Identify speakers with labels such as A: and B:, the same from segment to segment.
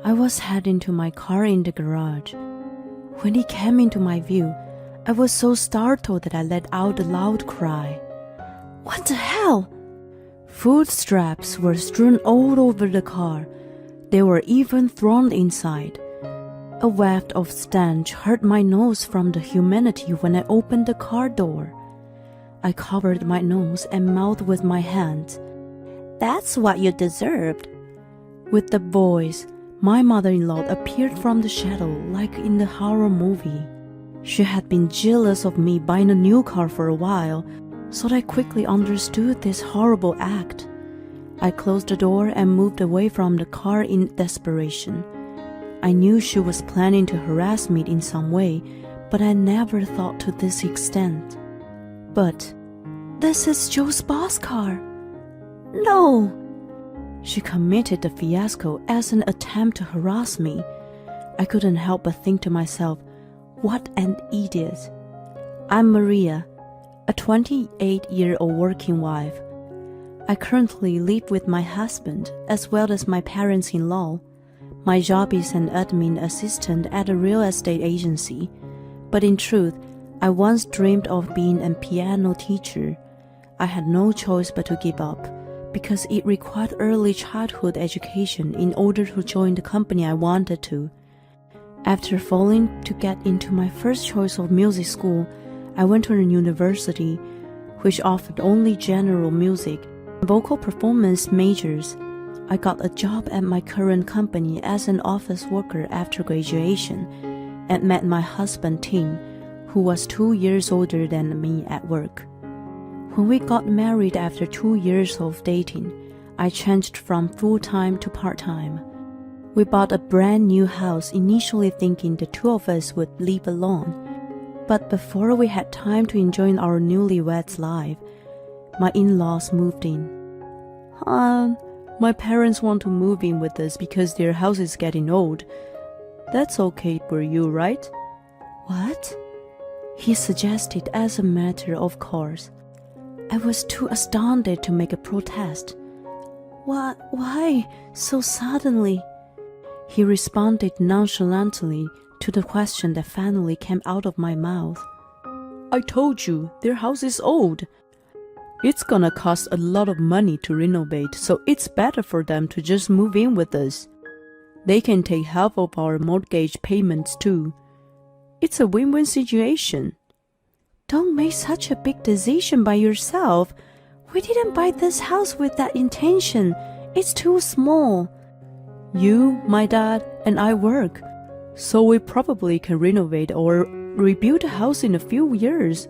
A: I was heading to my car in the garage. When he came into my view, I was so startled that I let out a loud cry. What the hell? Food scraps were strewn all over the car. They were even thrown inside. A waft of stench hurt my nose from the humidity when I opened the car door. I covered my nose and mouth with my hands. That's what you deserved. With the voice, my mother-in-law appeared from the shadow like in the horror movie. She had been jealous of me buying a new car for a while, so I quickly understood this horrible act. I closed the door and moved away from the car in desperation. I knew she was planning to harass me in some way, but I never thought to this extent. But this is Joe's boss car. No! She committed the fiasco as an attempt to harass me. I couldn't help but think to myself, what an idiot. I'm Maria, a 28-year-old working wife. I currently live with my husband as well as my parents-in-law. My job is an admin assistant at a real estate agency, but in truth, I once dreamed of being a piano teacher. I had no choice but to give up, because it required early childhood education in order to join the company I wanted to. After failing to get into my first choice of music school, I went to a university which offered only general music and vocal performance majors. I got a job at my current company as an office worker after graduation and met my husband Tim, who was 2 years older than me at work. When we got married after 2 years of dating, I changed from full-time to part-time. We bought a brand new house initially thinking the two of us would live alone. But before we had time to enjoy our newlyweds life, my in-laws moved in. My parents want to move in with us because their house is getting old. That's okay for you, right? What? He suggested as a matter of course. I was too astounded to make a protest. Why so suddenly? He responded nonchalantly to the question that finally came out of my mouth. I told you, their house is old. It's gonna cost a lot of money to renovate, so it's better for them to just move in with us. They can take half of our mortgage payments too. It's a win-win situation. Don't make such a big decision by yourself. We didn't buy this house with that intention. It's too small. You, my dad, and I work, so we probably can renovate or rebuild the house in a few years.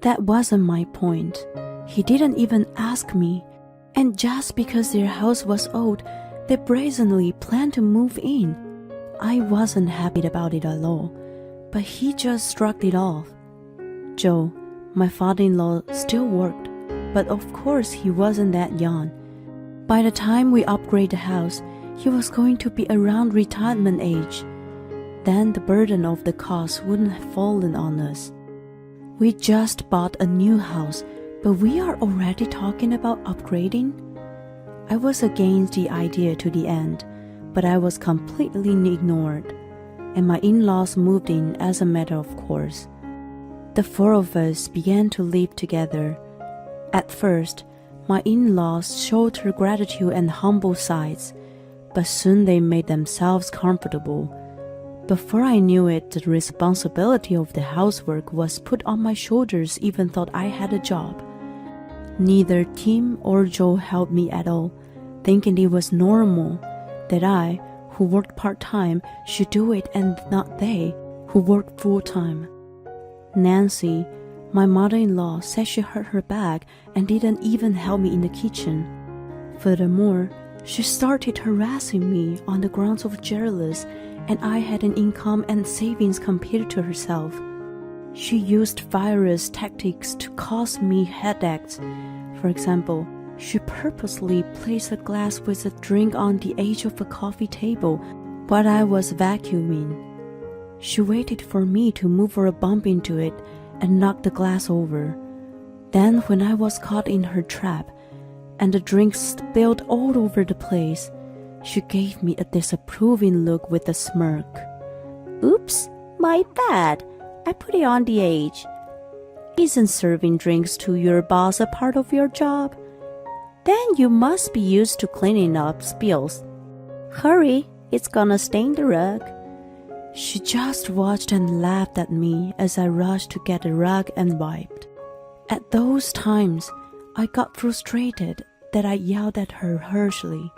A: That wasn't my point. He didn't even ask me, and just because their house was old, they brazenly planned to move in. I wasn't happy about it at all, but he just shrugged it off. Joe, my father-in-law, still worked, but of course he wasn't that young. By the time we upgraded the house, he was going to be around retirement age. Then the burden of the cost wouldn't have fallen on us. We just bought a new house, but we are already talking about upgrading? I was against the idea to the end, but I was completely ignored, and my in-laws moved in as a matter of course. The four of us began to live together. At first, my in-laws showed her gratitude and humble sides, but soon they made themselves comfortable. Before I knew it, the responsibility of the housework was put on my shoulders even though I had a job. Neither Tim or Joe helped me at all, thinking it was normal that I, who worked part-time, should do it and not they, who worked full-time. Nancy, my mother-in-law, said she hurt her back and didn't even help me in the kitchen. Furthermore, she started harassing me on the grounds of jealous, and I had an income and savings compared to herself. She used various tactics to cause me headaches. For example, she purposely placed a glass with a drink on the edge of a coffee table while I was vacuuming. She waited for me to move or bump into it and knock the glass over. Then when I was caught in her trap and the drink spilled all over the place, She gave me a disapproving look with a smirk.
B: Oops, my bad. I put it on the age.
A: Isn't serving drinks to your boss a part of your job?
B: Then you must be used to cleaning up spills. Hurry, it's gonna stain the rug.
A: She just watched and laughed at me as I rushed to get a rug and wiped. At those times, I got frustrated that I yelled at her harshly.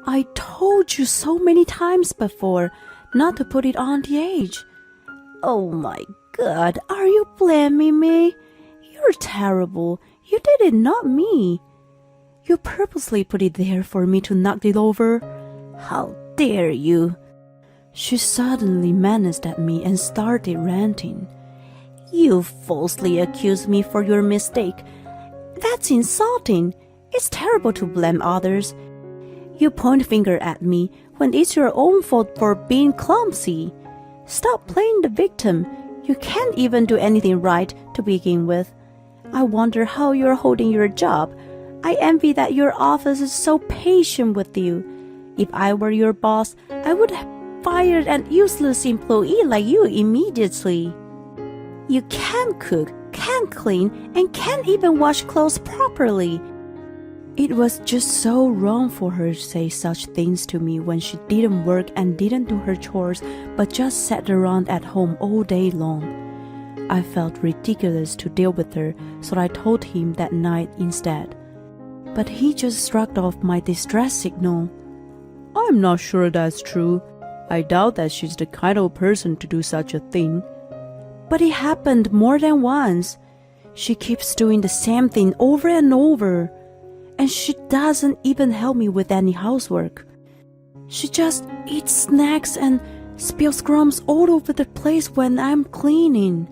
A: I told you so many times before not to put it on the edge.
B: Oh my God, are you blaming me? You're terrible. You did it, not me.
A: You purposely put it there for me to knock it over.
B: How dare you?
A: She suddenly menaced at me and started ranting.
B: You falsely accused me for your mistake. That's insulting. It's terrible to blame others. You point finger at me when it's your own fault for being clumsy. Stop playing the victim. You can't even do anything right to begin with. I wonder how you're holding your job. I envy that your office is so patient with you. If I were your boss, I would have fired an useless employee like you immediately. You can't cook, can't clean, and can't even wash clothes properly.
A: It was just so wrong for her to say such things to me when she didn't work and didn't do her chores but just sat around at home all day long. I felt ridiculous to deal with her, so I told him that night instead. But he just shrugged off my distress signal. I'm not sure that's true. I doubt that she's the kind of person to do such a thing. But it happened more than once. She keeps doing the same thing over and over. And she doesn't even help me with any housework. She just eats snacks and spills crumbs all over the place when I'm cleaning.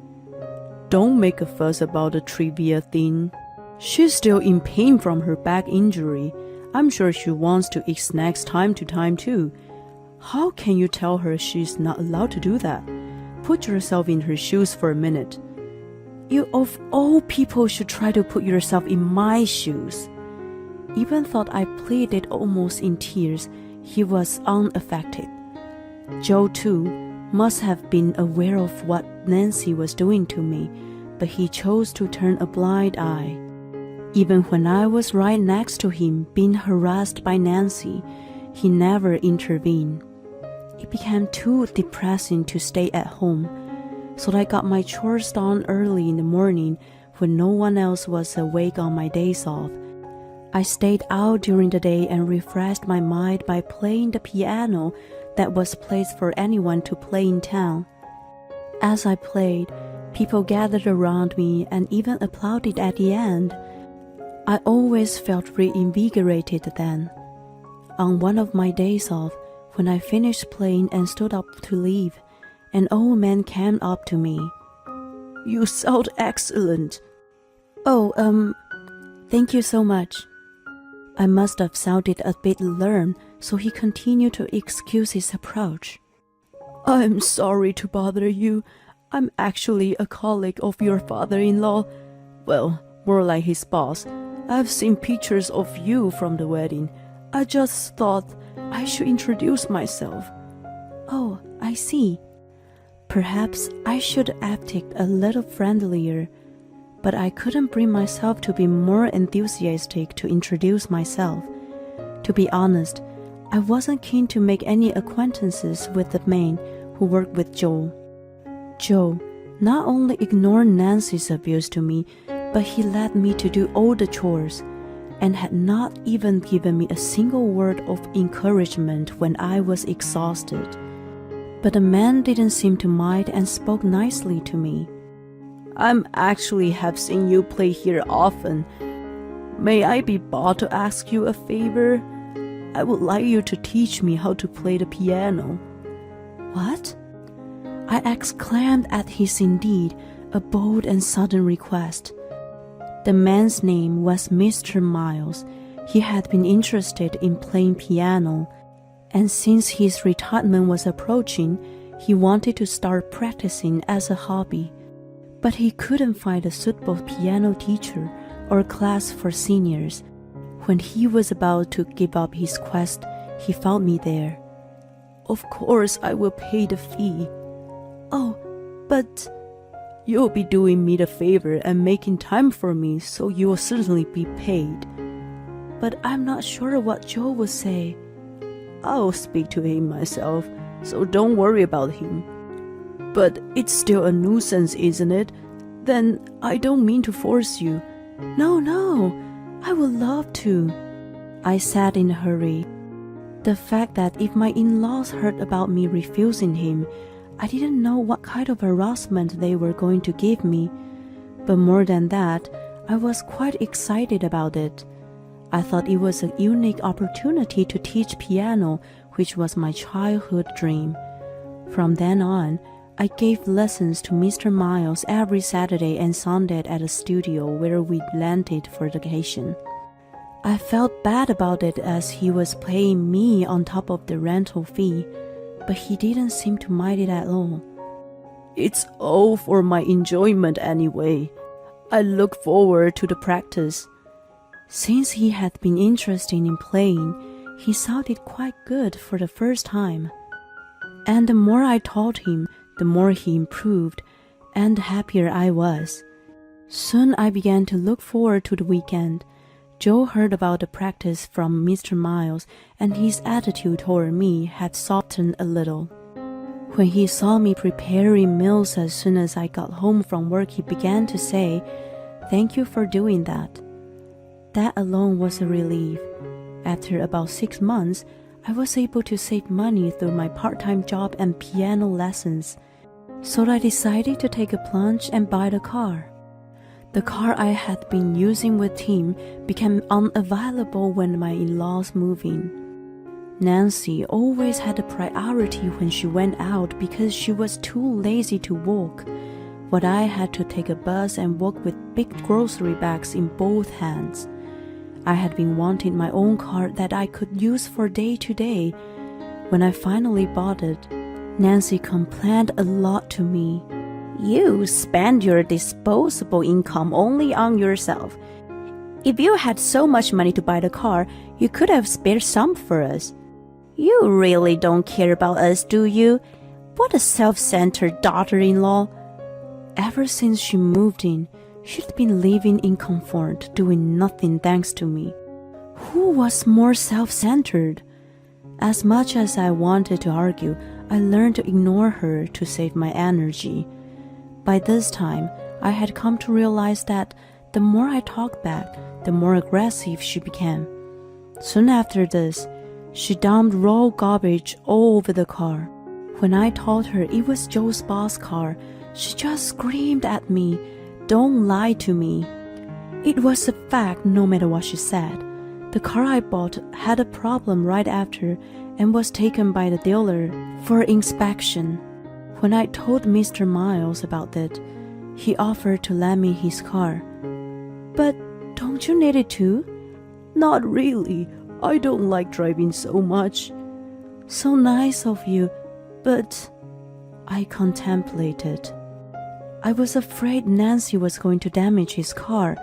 A: Don't make a fuss about a trivia thing. She's still in pain from her back injury. I'm sure she wants to eat snacks time to time too. How can you tell her she's not allowed to do that? Put yourself in her shoes for a minute. You of all people should try to put yourself in my shoes. Even though I pleaded almost in tears, he was unaffected. Joe, too, must have been aware of what Nancy was doing to me, but he chose to turn a blind eye. Even when I was right next to him being harassed by Nancy, he never intervened. It became too depressing to stay at home, so I got my chores done early in the morning when no one else was awake on my days off. I stayed out during the day and refreshed my mind by playing the piano that was placed for anyone to play in town. As I played, people gathered around me and even applauded at the end. I always felt reinvigorated then. On one of my days off, when I finished playing and stood up to leave, an old man came up to me. You sound excellent. Oh, thank you so much. I must have sounded a bit alarmed, so he continued to excuse his approach. I'm sorry to bother you. I'm actually a colleague of your father-in-law. Well, more like his boss. I've seen pictures of you from the wedding. I just thought I should introduce myself. Oh, I see. Perhaps I should have acted a little friendlier, but I couldn't bring myself to be more enthusiastic to introduce myself. To be honest, I wasn't keen to make any acquaintances with the man who worked with Joe. Joe not only ignored Nancy's abuse to me, but he led me to do all the chores, and had not even given me a single word of encouragement when I was exhausted. But the man didn't seem to mind and spoke nicely to me. I'm actually have seen you play here often. May I be bold to ask you a favor? I would like you to teach me how to play the piano. What? I exclaimed at his indeed a bold and sudden request. The man's name was Mr. Miles. He had been interested in playing piano, and since his retirement was approaching, he wanted to start practicing as a hobby. But he couldn't find a suitable piano teacher or class for seniors. When he was about to give up his quest, he found me there. "Of course I will pay the fee." "Oh, but you'll be doing me the favor and making time for me, so you will certainly be paid." "But I'm not sure what Joe will say." "I'll speak to him myself, so don't worry about him." "But it's still a nuisance, isn't it? Then I don't mean to force you." No, I would love to," I said in a hurry. The fact that if my in-laws heard about me refusing him, I didn't know what kind of harassment they were going to give me. But more than that, I was quite excited about it. I thought it was a unique opportunity to teach piano, which was my childhood dream. From then on, I gave lessons to Mr. Miles every Saturday and Sunday at a studio where we rented for vacation. I felt bad about it as he was paying me on top of the rental fee, but he didn't seem to mind it at all. "It's all for my enjoyment anyway. I look forward to the practice." Since he had been interested in playing, he sounded quite good for the first time. And the more I taught him, the more he improved, and the happier I was. Soon I began to look forward to the weekend. Joe heard about the practice from Mr. Miles, and his attitude toward me had softened a little. When he saw me preparing meals as soon as I got home from work, he began to say, "Thank you for doing that." That alone was a relief. After about 6 months, I was able to save money through my part-time job and piano lessons. So I decided to take a plunge and buy the car. The car I had been using with Tim became unavailable when my in-laws moved in. Nancy always had a priority when she went out because she was too lazy to walk, but I had to take a bus and walk with big grocery bags in both hands. I had been wanting my own car that I could use for day to day. When I finally bought it, Nancy complained a lot to me.
B: "You spend your disposable income only on yourself. If you had so much money to buy the car, you could have spared some for us. You really don't care about us, do you? What a self-centered daughter-in-law."
A: Ever since she moved in, she'd been living in comfort, doing nothing thanks to me. Who was more self-centered? As much as I wanted to argue, I learned to ignore her to save my energy. By this time, I had come to realize that the more I talked back, the more aggressive she became. Soon after this, she dumped raw garbage all over the car. When I told her it was Joe's boss car, she just screamed at me, "Don't lie to me." It was a fact no matter what she said. The car I bought had a problem right after and was taken by the dealer for inspection. When I told Mr. Miles about it, he offered to lend me his car. "But don't you need it too?" "Not really. I don't like driving so much." "So nice of you, but..." I contemplated. I was afraid Nancy was going to damage his car.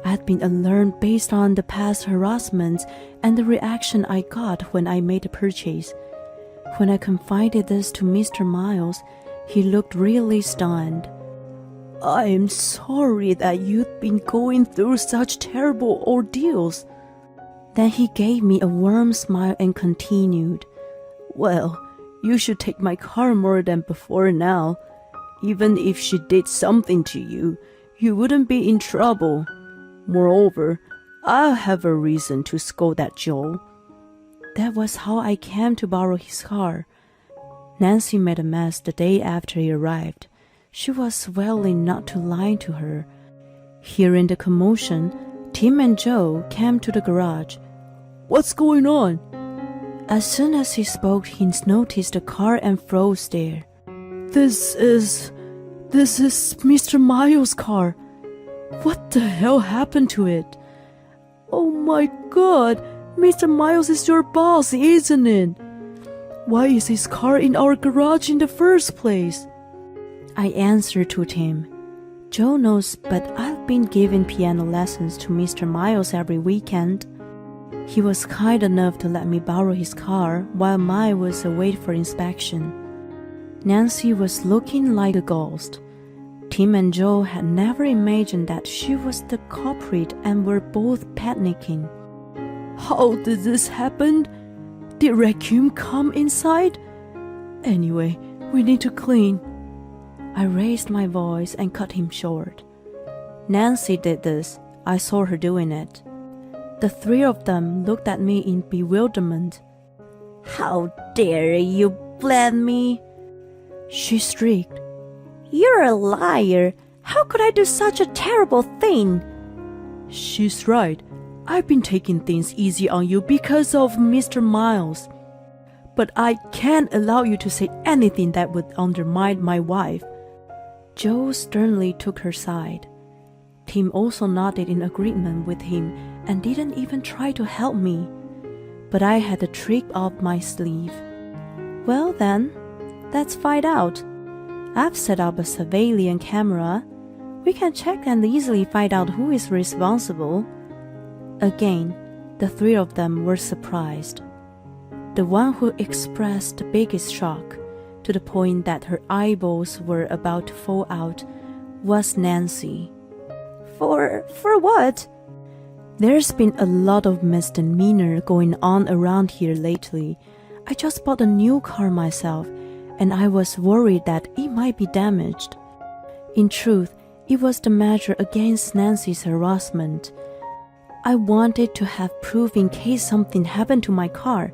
A: I had been alarmed based on the past harassments and the reaction I got when I made the purchase. When I confided this to Mr. Miles, he looked really stunned. "I'm sorry that you've been going through such terrible ordeals." Then he gave me a warm smile and continued, "Well, you should take my car more than before now. Even if she did something to you, you wouldn't be in trouble. Moreover, I'll have a reason to scold that Joe." That was how I came to borrow his car. Nancy made a mess the day after he arrived. She was swelling not to lie to her. Hearing the commotion, Tim and Joe came to the garage. "What's going on?" As soon as he spoke, he noticed the car and froze there. This is Mr. Miles' car. What the hell happened to it?" "Oh my God, Mr. Miles is your boss, isn't it? Why is his car in our garage in the first place?" I answered to Tim. "Joe knows, but I've been giving piano lessons to Mr. Miles every weekend." He was kind enough to let me borrow his car while mine was awaited for inspection. Nancy was looking like a ghost. Tim and Joe had never imagined that she was the culprit and were both panicking. How did this happen? Did Raccoon come inside? Anyway, we need to clean. I raised my voice and cut him short. Nancy did this. I saw her doing it. The three of them looked at me in bewilderment.
B: How dare you blame me?
A: She shrieked.
B: You're a liar. How could I do such a terrible thing?
A: She's right. I've been taking things easy on you because of Mr. Miles. But I can't allow you to say anything that would undermine my wife. Joe sternly took her side. Tim also nodded in agreement with him and didn't even try to help me. But I had a trick up my sleeve. Well then, let's find out. I've set up a surveillance camera. We can check and easily find out who is responsible. Again, the three of them were surprised. The one who expressed the biggest shock, to the point that her eyeballs were about to fall out, was Nancy.
B: For what?
A: There's been a lot of misdemeanor going on around here lately. I just bought a new car myself, and I was worried that it might be damaged. In truth, it was the measure against Nancy's harassment. I wanted to have proof in case something happened to my car.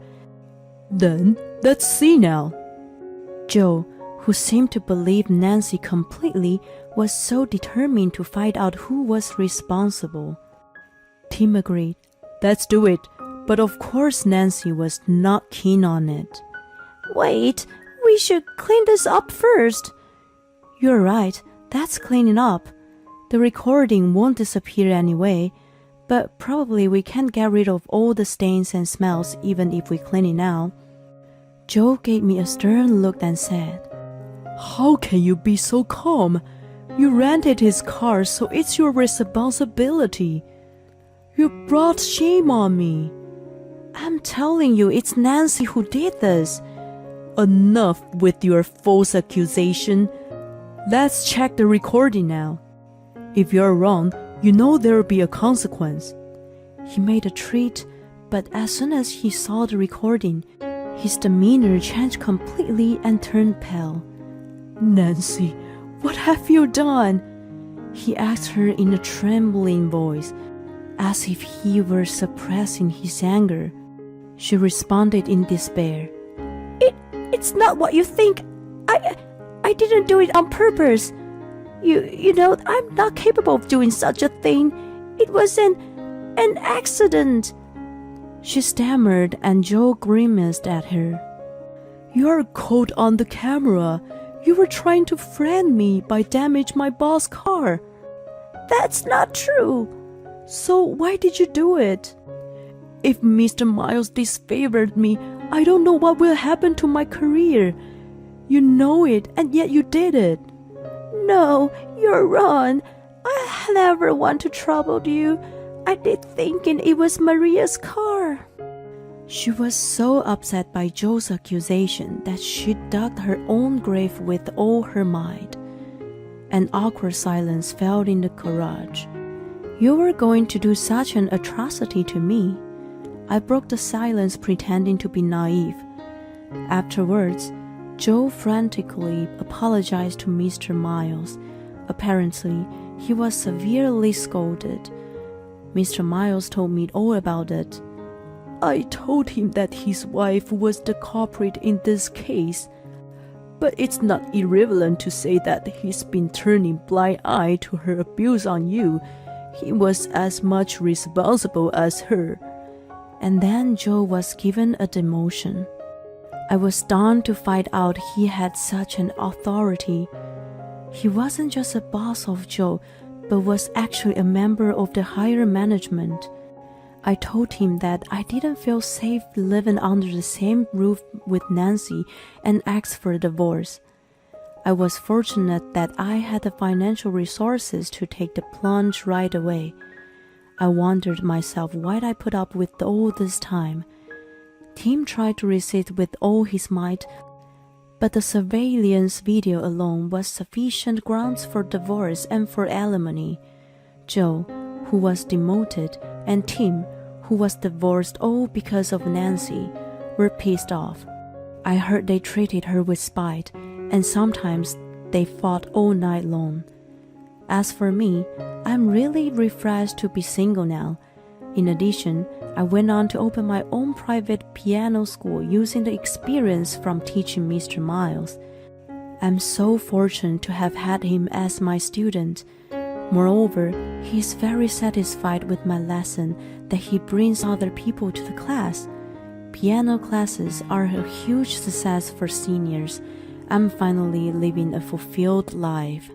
A: Then, let's see now. Joe, who seemed to believe Nancy completely, was so determined to find out who was responsible. Tim agreed. Let's do it. But of course Nancy was not keen on it.
B: Wait, we should clean this up first.
A: You're right, that's cleaning up. The recording won't disappear anyway, but probably we can't get rid of all the stains and smells even if we clean it now. Joe gave me a stern look and said, How can you be so calm? You rented his car, so it's your responsibility. You brought shame on me. I'm telling you, it's Nancy who did this. Enough with your false accusation. Let's check the recording now. If you're wrong, you know there'll be a consequence. He made a treat, but as soon as he saw the recording, his demeanor changed completely and turned pale. Nancy, what have you done? He asked her in a trembling voice, as if he were suppressing his anger. She responded in despair.
B: It's not what you think. I didn't do it on purpose. You know, I'm not capable of doing such a thing. It was an accident. She stammered and Joe grimaced at her. You're caught on the camera. You were trying to friend me by damaging my boss' car. That's not true.
A: So why did you do it? If Mr. Miles disfavored me, I don't know what will happen to my career. You know it, and yet you did it.
B: No, you're wrong. I never want to trouble you. I did thinking it was Maria's car.
A: She was so upset by Joe's accusation that she dug her own grave with all her might. An awkward silence fell in the garage. You were going to do such an atrocity to me. I broke the silence pretending to be naive. Afterwards, Joe frantically apologized to Mr. Miles. Apparently, he was severely scolded. Mr. Miles told me all about it. I told him that his wife was the culprit in this case. But it's not irrelevant to say that he's been turning blind eye to her abuse on you. He was as much responsible as her. And then Joe was given a demotion. I was stunned to find out he had such an authority. He wasn't just a boss of Joe, but was actually a member of the higher management. I told him that I didn't feel safe living under the same roof with Nancy and asked for a divorce. I was fortunate that I had the financial resources to take the plunge right away. I wondered myself why I put up with all this time. Tim tried to resist with all his might, but the surveillance video alone was sufficient grounds for divorce and for alimony. Joe, who was demoted, and Tim, who was divorced all because of Nancy, were pissed off. I heard they treated her with spite, and sometimes they fought all night long. As for me, I'm really refreshed to be single now. In addition, I went on to open my own private piano school using the experience from teaching Mr. Miles. I'm so fortunate to have had him as my student. Moreover, he is very satisfied with my lesson that he brings other people to the class. Piano classes are a huge success for seniors. I'm finally living a fulfilled life.